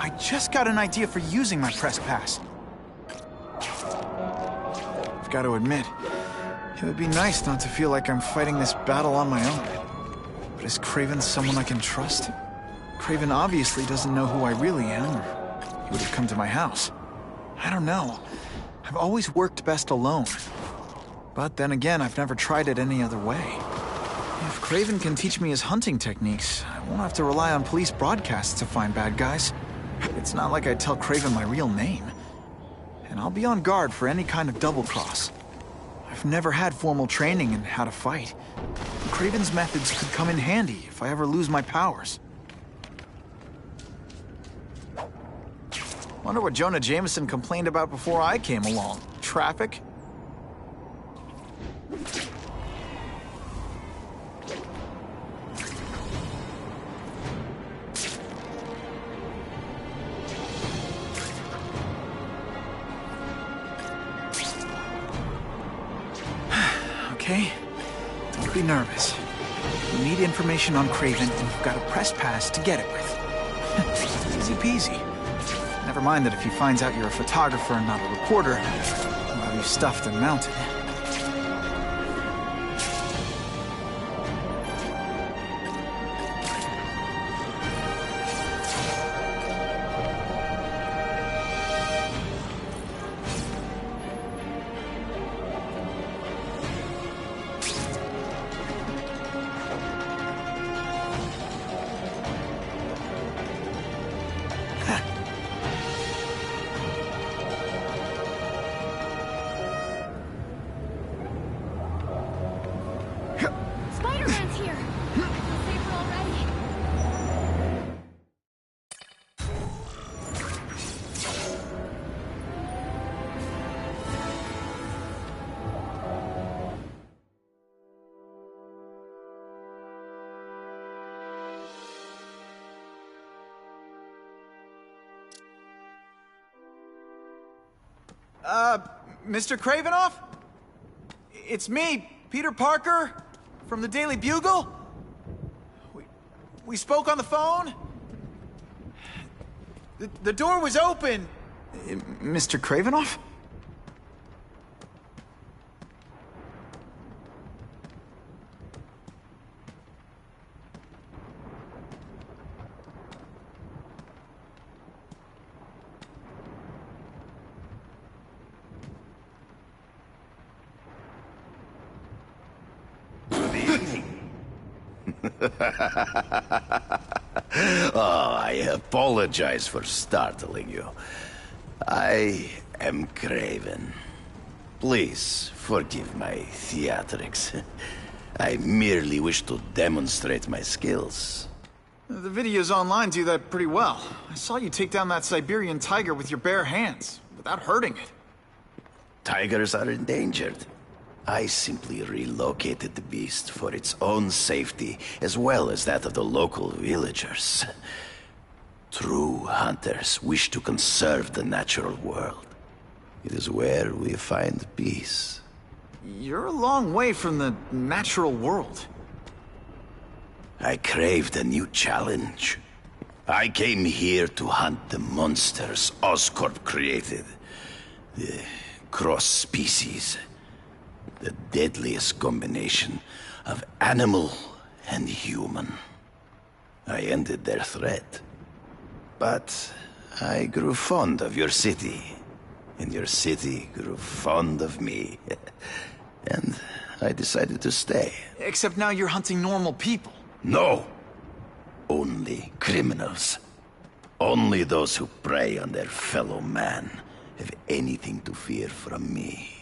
I just got an idea for using my press pass. I've got to admit, it would be nice not to feel like I'm fighting this battle on my own. But is Kraven someone I can trust? Kraven obviously doesn't know who I really am, or he would have come to my house. I don't know. I've always worked best alone. But then again, I've never tried it any other way. If Kraven can teach me his hunting techniques, I won't have to rely on police broadcasts to find bad guys. It's not like I'd tell Kraven my real name. And I'll be on guard for any kind of double-cross. I've never had formal training in how to fight. Kraven's methods could come in handy if I ever lose my powers. Wonder what Jonah Jameson complained about before I came along. Traffic? Okay, don't be nervous. You need information on Kraven, and you've got a press pass to get it with. Easy peasy. Never mind that if he finds out you're a photographer and not a reporter, he'll have you stuffed and mounted. Spider-Man's here! I feel safer already. Mr. Kravinoff? It's me, Peter Parker, from the Daily Bugle. We spoke on the phone. The door was open. Mr. Kravinoff? Oh, I apologize for startling you. I am Kraven. Please forgive my theatrics. I merely wish to demonstrate my skills. The videos online do that pretty well. I saw you take down that Siberian tiger with your bare hands, without hurting it. Tigers are endangered. I simply relocated the beast for its own safety, as well as that of the local villagers. True hunters wish to conserve the natural world. It is where we find peace. You're a long way from the natural world. I craved a new challenge. I came here to hunt the monsters Oscorp created. The cross-species. The deadliest combination of animal and human. I ended their threat. But I grew fond of your city. And your city grew fond of me. And I decided to stay. Except now you're hunting normal people. No! Only criminals. Only those who prey on their fellow man have anything to fear from me.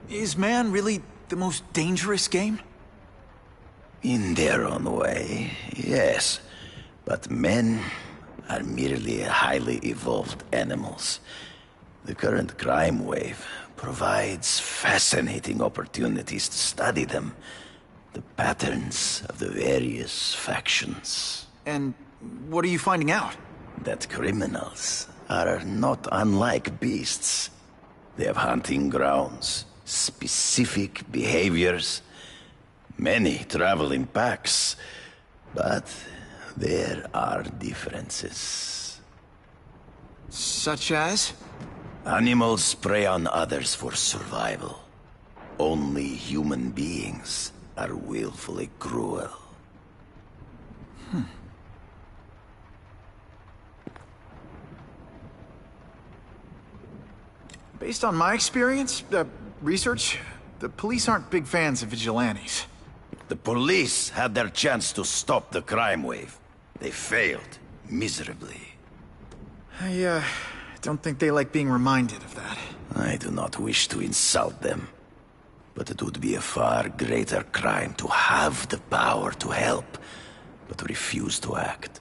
Is man really the most dangerous game? In their own way, yes. But men are merely highly evolved animals. The current crime wave provides fascinating opportunities to study them. The patterns of the various factions. And what are you finding out? That criminals are not unlike beasts. They have hunting grounds, specific behaviors. Many travel in packs, but there are differences. Such as? Animals prey on others for survival. Only human beings are willfully cruel. Based on my experience, research, the police aren't big fans of vigilantes. The police had their chance to stop the crime wave. They failed, miserably. I don't think they like being reminded of that. I do not wish to insult them, but it would be a far greater crime to have the power to help, but refuse to act.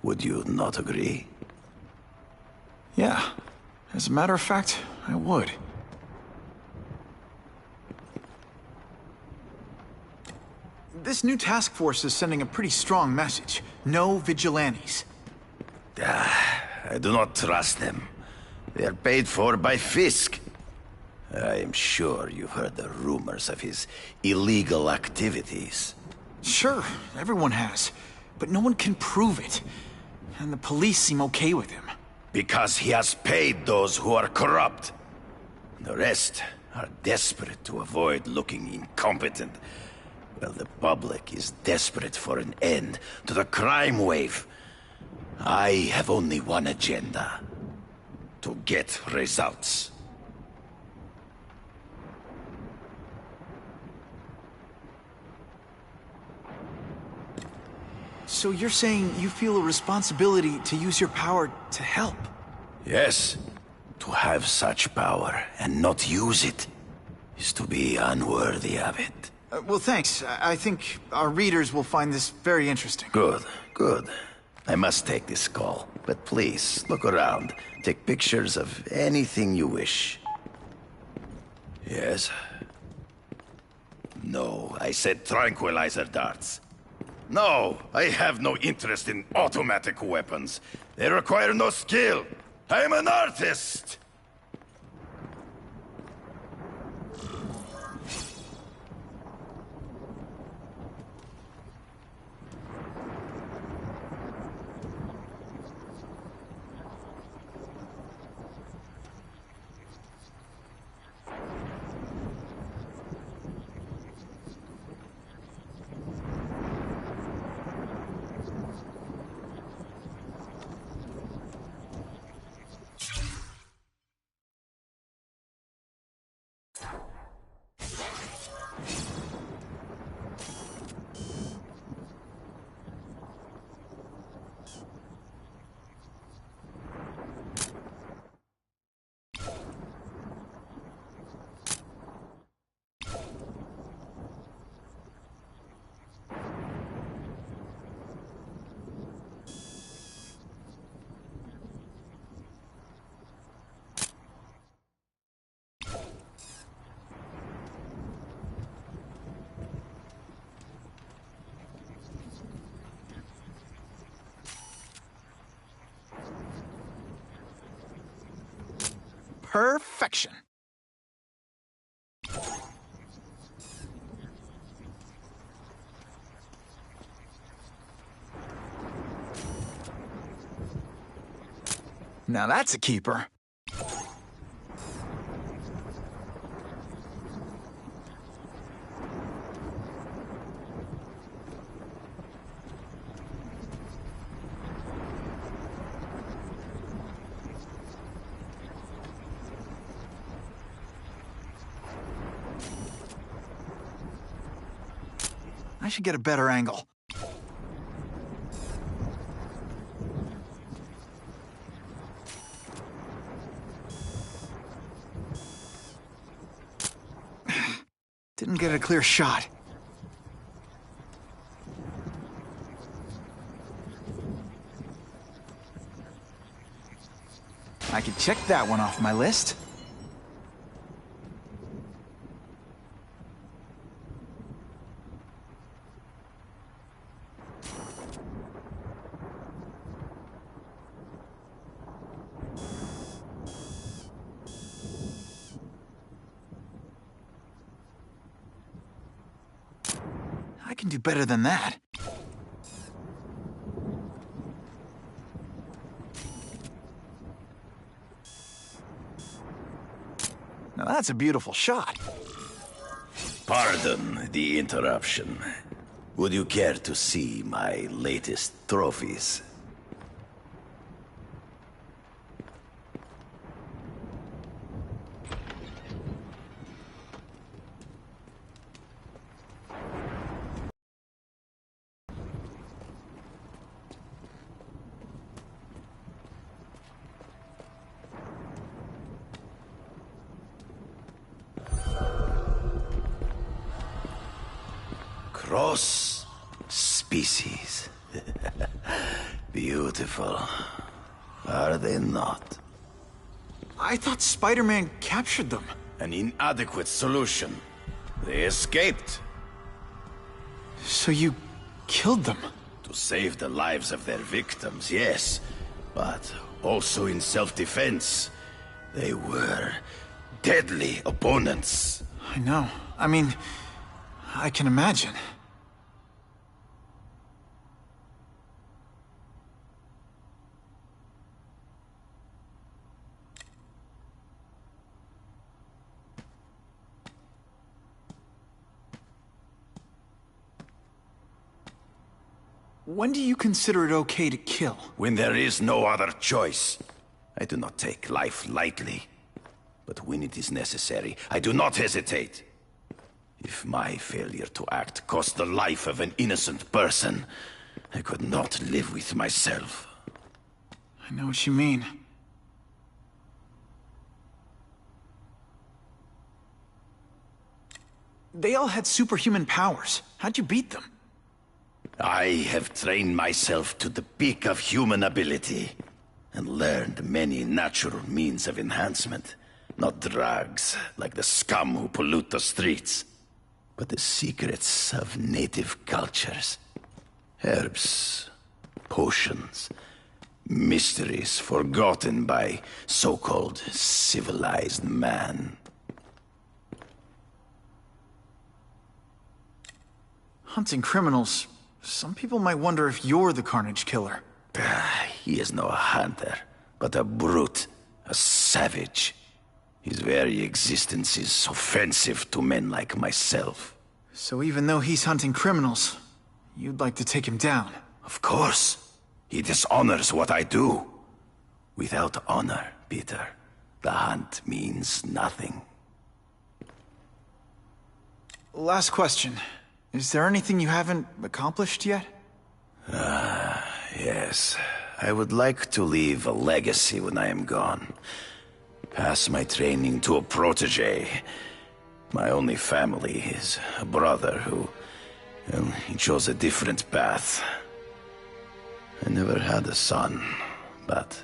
Would you not agree? Yeah. As a matter of fact, I would. This new task force is sending a pretty strong message. No vigilantes. I do not trust them. They are paid for by Fisk. I am sure you've heard the rumors of his illegal activities. Sure, everyone has. But no one can prove it. And the police seem okay with him. Because he has paid those who are corrupt. The rest are desperate to avoid looking incompetent. Well, the public is desperate for an end to the crime wave. I have only one agenda. To get results. So you're saying you feel a responsibility to use your power to help? Yes. To have such power and not use it is to be unworthy of it. Well, thanks. I think our readers will find this very interesting. Good, good. I must take this call, but please, look around. Take pictures of anything you wish. Yes? No, I said tranquilizer darts. No, I have no interest in automatic weapons. They require no skill. I am an artist! Perfection. Now that's a keeper. I should get a better angle. Didn't get a clear shot. I can check that one off my list. can do better than that. Now that's a beautiful shot. Pardon the interruption. Would you care to see my latest trophies? Cross species. Beautiful. Are they not? I thought Spider-Man captured them. An inadequate solution. They escaped. So you killed them? To save the lives of their victims, yes. But also in self-defense. They were deadly opponents. I know. I mean, I can imagine. When do you consider it okay to kill? When there is no other choice. I do not take life lightly. But when it is necessary, I do not hesitate. If my failure to act cost the life of an innocent person, I could not live with myself. I know what you mean. They all had superhuman powers. How'd you beat them? I have trained myself to the peak of human ability, and learned many natural means of enhancement. Not drugs, like the scum who pollute the streets, but the secrets of native cultures. Herbs, potions, mysteries forgotten by so-called civilized man. Hunting criminals. Some people might wonder if you're the Carnage Killer. He is no hunter, but a brute, a savage. His very existence is offensive to men like myself. So even though he's hunting criminals, you'd like to take him down? Of course. He dishonors what I do. Without honor, Peter, the hunt means nothing. Last question. Is there anything you haven't accomplished yet? Yes. I would like to leave a legacy when I am gone. Pass my training to a protege. My only family is a brother who... well, he chose a different path. I never had a son, but...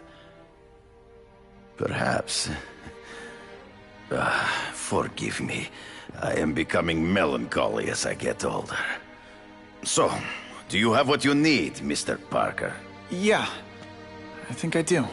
perhaps... forgive me. I am becoming melancholy as I get older. So, do you have what you need, Mr. Parker? Yeah, I think I do.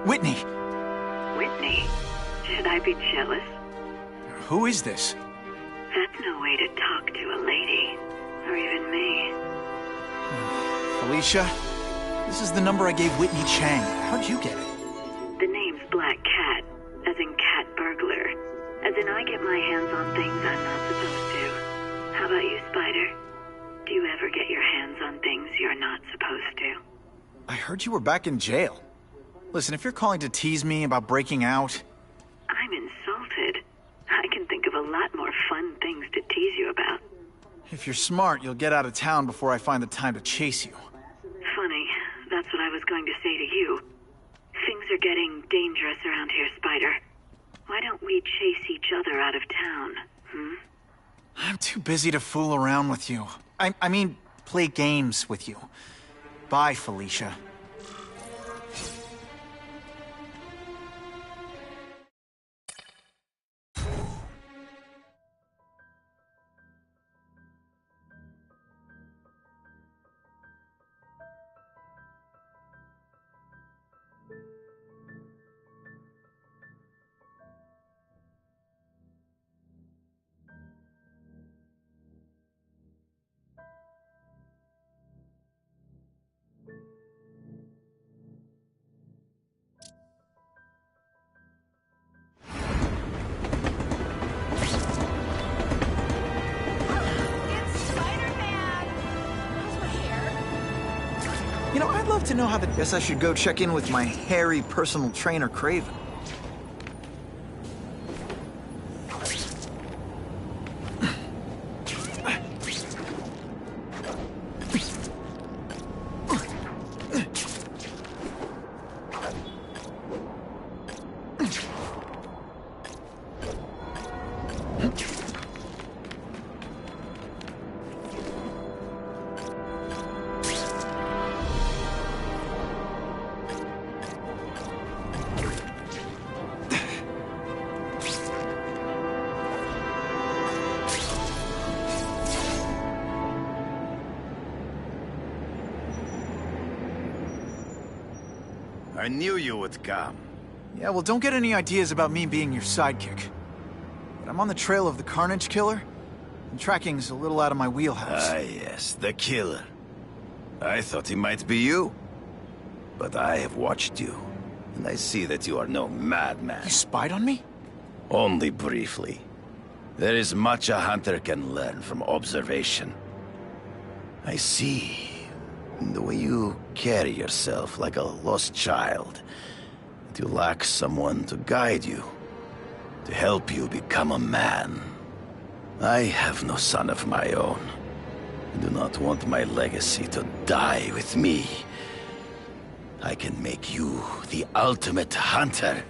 Whitney! Whitney? Should I be jealous? Who is this? That's no way to talk to a lady. Or even me. Felicia? This is the number I gave Whitney Chang. How'd you get it? The name's Black Cat, as in cat burglar. As in I get my hands on things I'm not supposed to. How about you, Spider? Do you ever get your hands on things you're not supposed to? I heard you were back in jail. Listen, if you're calling to tease me about breaking out... I'm insulted. I can think of a lot more fun things to tease you about. If you're smart, you'll get out of town before I find the time to chase you. Funny, that's what I was going to say to you. Things are getting dangerous around here, Spider. Why don't we chase each other out of town, I'm too busy to fool around with you. I mean, play games with you. Bye, Felicia. You know, I'd love to know how the... Guess I should go check in with my hairy personal trainer, Craven. I knew you would come. Yeah, well, don't get any ideas about me being your sidekick. But I'm on the trail of the Carnage Killer, and tracking's a little out of my wheelhouse. Ah, yes, the killer. I thought he might be you. But I have watched you, and I see that you are no madman. You spied on me? Only briefly. There is much a hunter can learn from observation. I see the way you carry yourself like a lost child, that you lack someone to guide you, to help you become a man. I have no son of my own. I do not want my legacy to die with me. I can make you the ultimate hunter.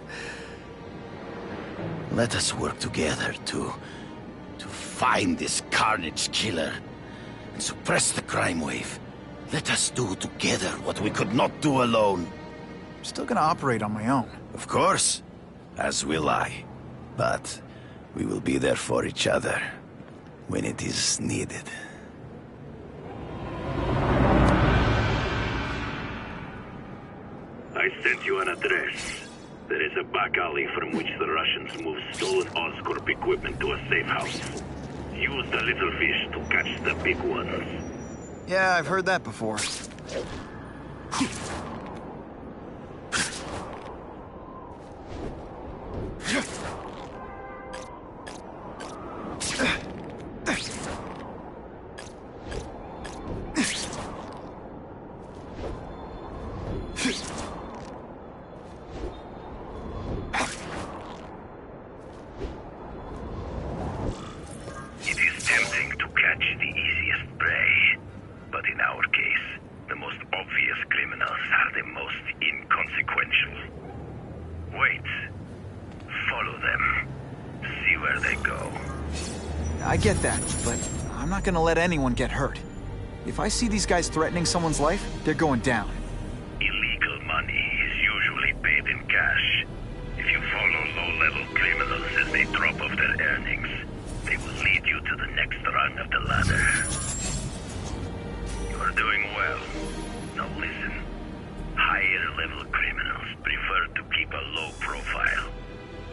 Let us work together to find this Carnage Killer and suppress the crime wave. Let us do together what we could not do alone. I'm still gonna operate on my own. Of course, as will I. But we will be there for each other when it is needed. I sent you an address. There is a back alley from which the Russians move stolen Oscorp equipment to a safe house. Use the little fish to catch the big ones. Yeah, I've heard that before. It is tempting to catch the easiest prey, but in our case, the most obvious criminals are the most inconsequential. Wait. Follow them. See where they go. I get that, but I'm not gonna let anyone get hurt. If I see these guys threatening someone's life, they're going down. Illegal money is usually paid in cash. If you follow low-level criminals as they drop off their earnings, they will lead you to the next rung of the ladder. You are doing well. Now listen. Higher-level criminals prefer to keep a low profile.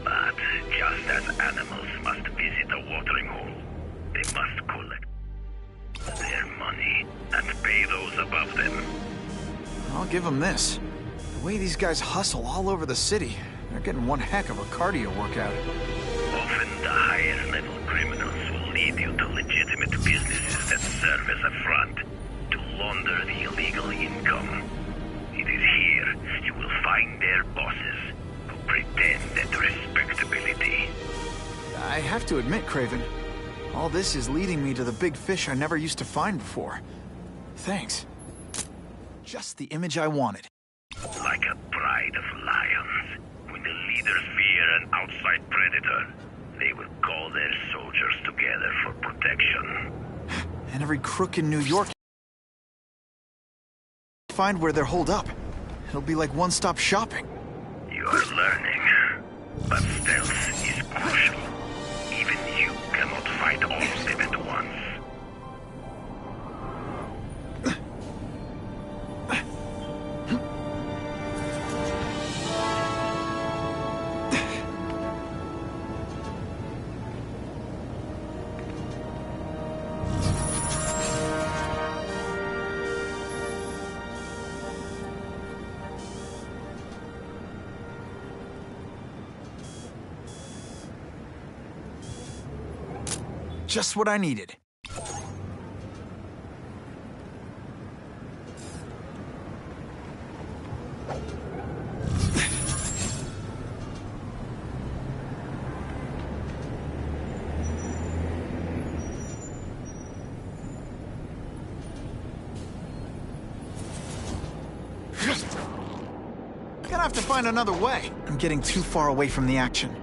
But just as animals must visit a watering hole, they must collect their money and pay those above them. I'll give them this. The way these guys hustle all over the city, they're getting one heck of a cardio workout. Often the higher-level criminals will lead you to legitimate businesses that serve as a front to launder the illegal income. It is here you will find their bosses who pretend at respectability. I have to admit, Craven, All this is leading me to the big fish I never used to find before. Thanks. Just the image I wanted. Like a pride of lions. When the leaders fear an outside predator, they will call their soldiers together for protection. And every crook in New York find where they're holed up. It'll be like one-stop shopping. You're learning. But stealth is crucial. Even you cannot fight all of them at once. Just what I needed. Gonna have to find another way. I'm getting too far away from the action.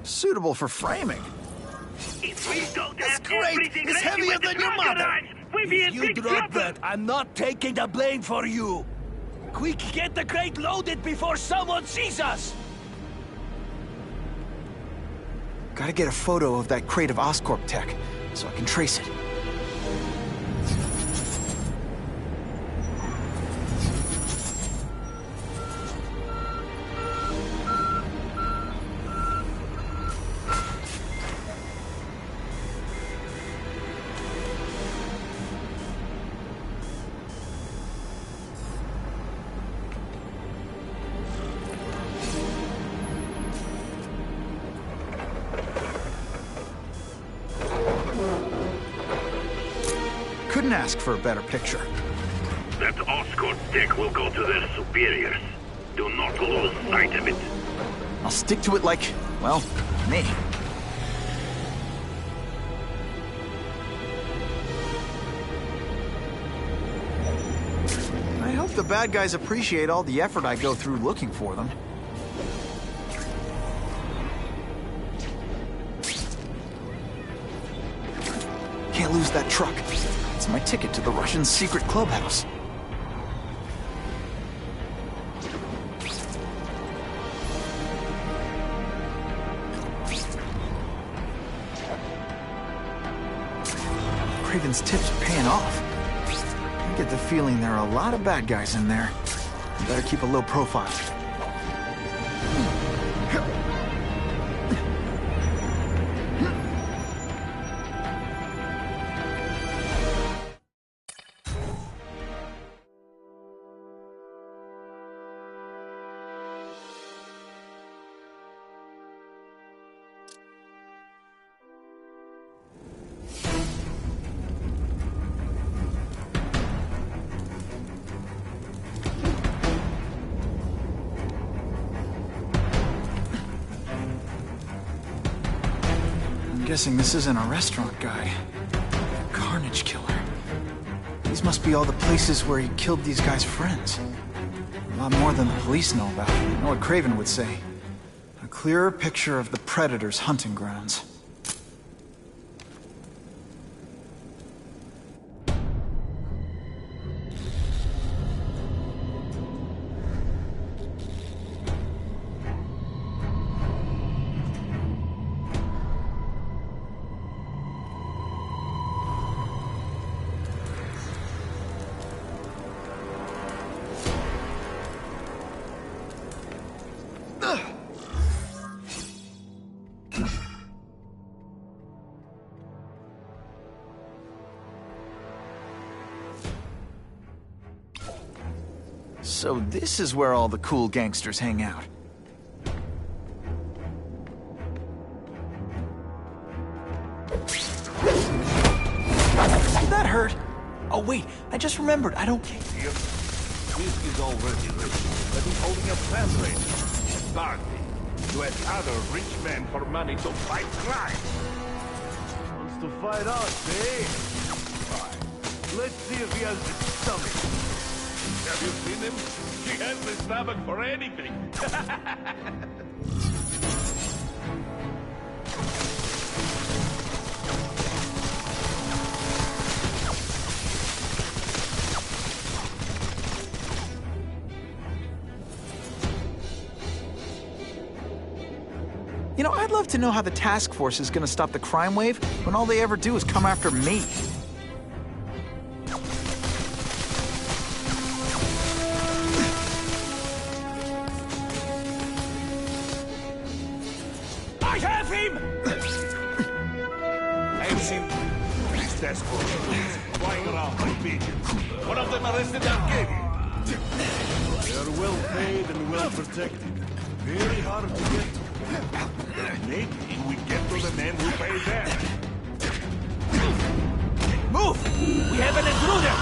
Suitable for framing. If we don't That's have great. everything It's ready heavier when the than your truck mother. arrives, we'll be in You big drop trouble. that. I'm not taking the blame for you. Quick, get the crate loaded before someone sees us! Gotta get a photo of that crate of Oscorp tech, so I can trace it. Couldn't ask for a better picture. That Oscorp tech will go to their superiors. Do not lose sight of it. I'll stick to it like, well, me. I hope the bad guys appreciate all the effort I go through looking for them. Can't lose that truck. It's my ticket to the Russian secret clubhouse. Craven's tips are paying off. I get the feeling there are a lot of bad guys in there. I better keep a low profile. I'm guessing this isn't a restaurant guy. Carnage killer. These must be all the places where he killed these guys' friends. A lot more than the police know about. You know what Craven would say. A clearer picture of the Predator's hunting grounds. So this is where all the cool gangsters hang out. Did that hurt? Oh wait, I just remembered, I don't care. This is already rich, but he's holding a plan race. Party. To ask other rich men for money to fight crime. Wants to fight us, eh? Fine. Let's see if he has the stomach. Have you seen him? He has the stomach for anything. You know, I'd love to know how the task force is gonna stop the crime wave when all they ever do is come after me. I have him! I've seen police task force flying around like pigeons. One of them arrested Arcadia. They're well paid and well protected. Very hard to get to. Maybe we get to the men who pay them. Move! We have an intruder!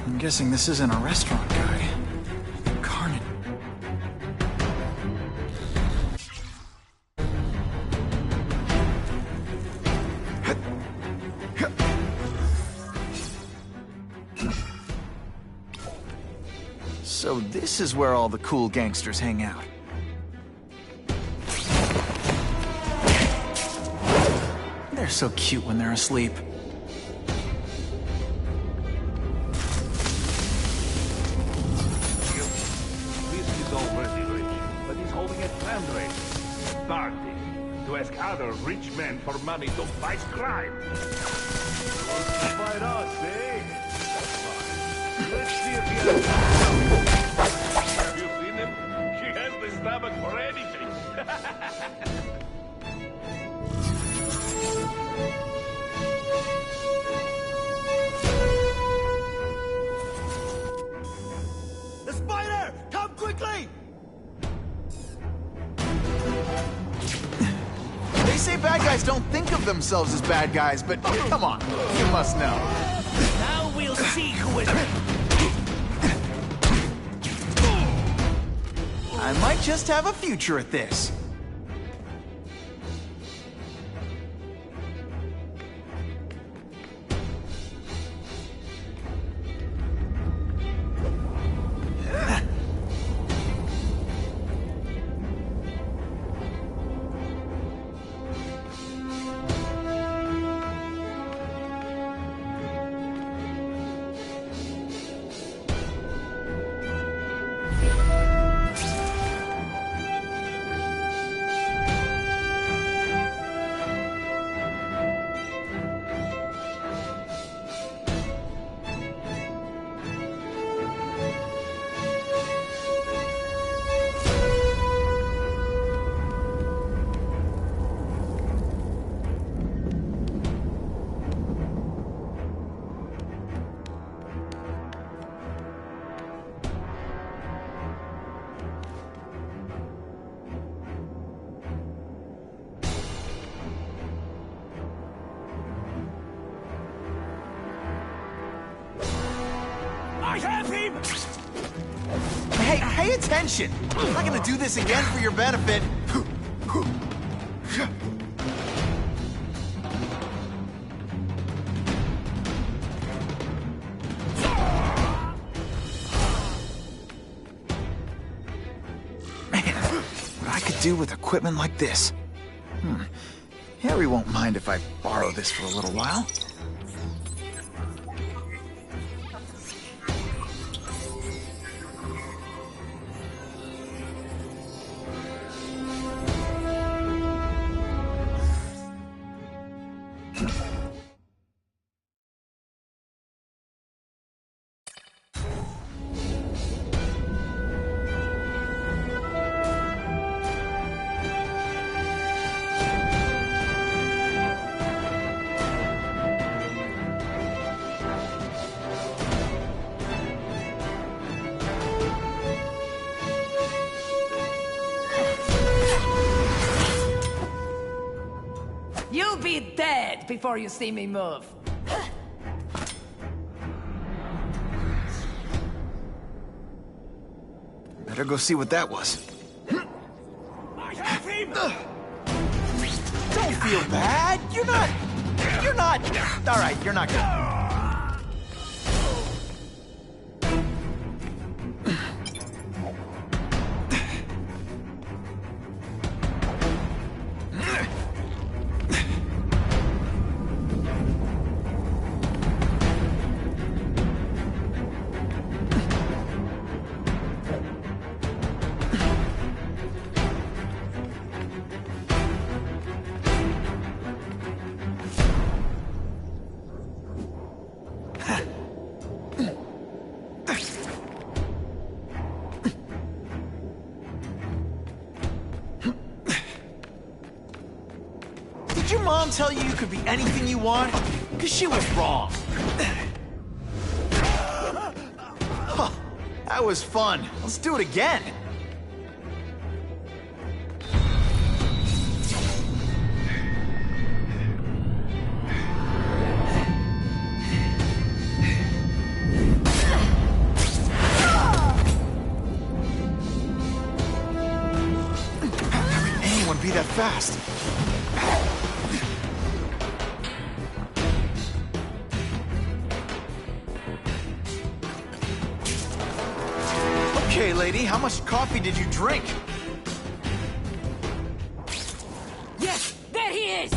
I'm guessing this isn't a restaurant guy. Carnage. So this is where all the cool gangsters hang out. They're so cute when they're asleep. Party. To ask other rich men for money to fight crime. Wants to fight us, eh? Fine. Let's see if he has... Have you seen him? He has the stomach for anything. The spider! Come quickly! They say bad guys don't think of themselves as bad guys, but come on, you must know. Now we'll see who is... I might just have a future at this. I have him! Hey, pay attention! I'm not gonna do this again for your benefit. Man, what I could do with equipment like this. Harry won't mind if I borrow this for a little while. be dead before you see me move. Better go see what that was. I have him! Don't feel bad. You're not. All right, you're not good. Did your mom tell you you could be anything you want? Because she was wrong. Huh, that was fun. Let's do it again. How can anyone be that fast? Okay, lady, how much coffee did you drink? Yes, there he is!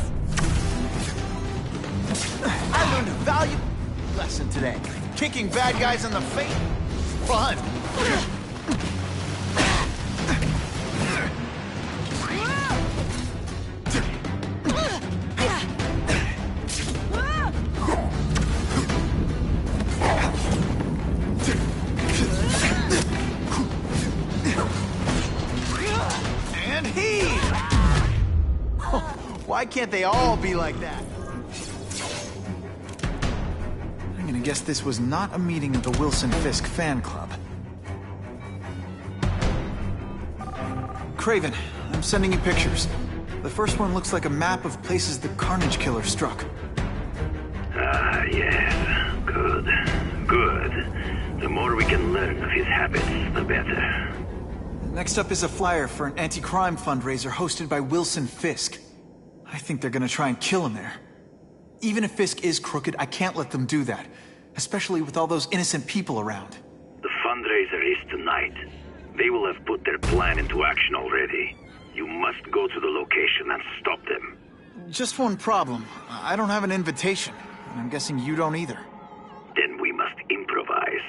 I learned a valuable lesson today. Kicking bad guys in the face. Fun. And heave! Why can't they all be like that? I'm gonna guess this was not a meeting of the Wilson Fisk fan club. Craven, I'm sending you pictures. The first one looks like a map of places the Carnage Killer struck. Ah, yes. Good. Good. The more we can learn of his habits, the better. Next up is a flyer for an anti-crime fundraiser hosted by Wilson Fisk. I think they're gonna try and kill him there. Even if Fisk is crooked, I can't let them do that. Especially with all those innocent people around. The fundraiser is tonight. They will have put their plan into action already. You must go to the location and stop them. Just one problem. I don't have an invitation. And I'm guessing you don't either. Then we must improvise.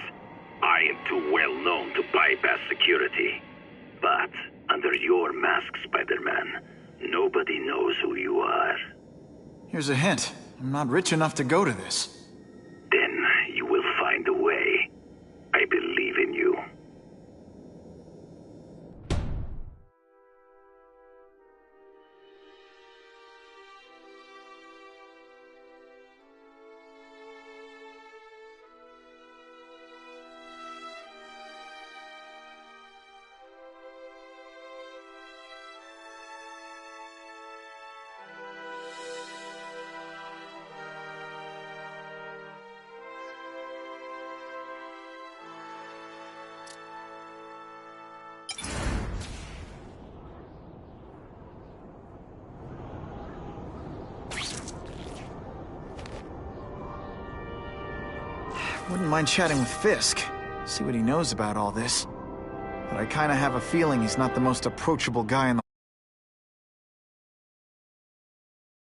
I am too well known to bypass security. But under your mask, Spider-Man, nobody knows who you are. Here's a hint. I'm not rich enough to go to this. Then you will find a way. I believe in you. Wouldn't mind chatting with Fisk. See what he knows about all this. But I kinda have a feeling he's not the most approachable guy in the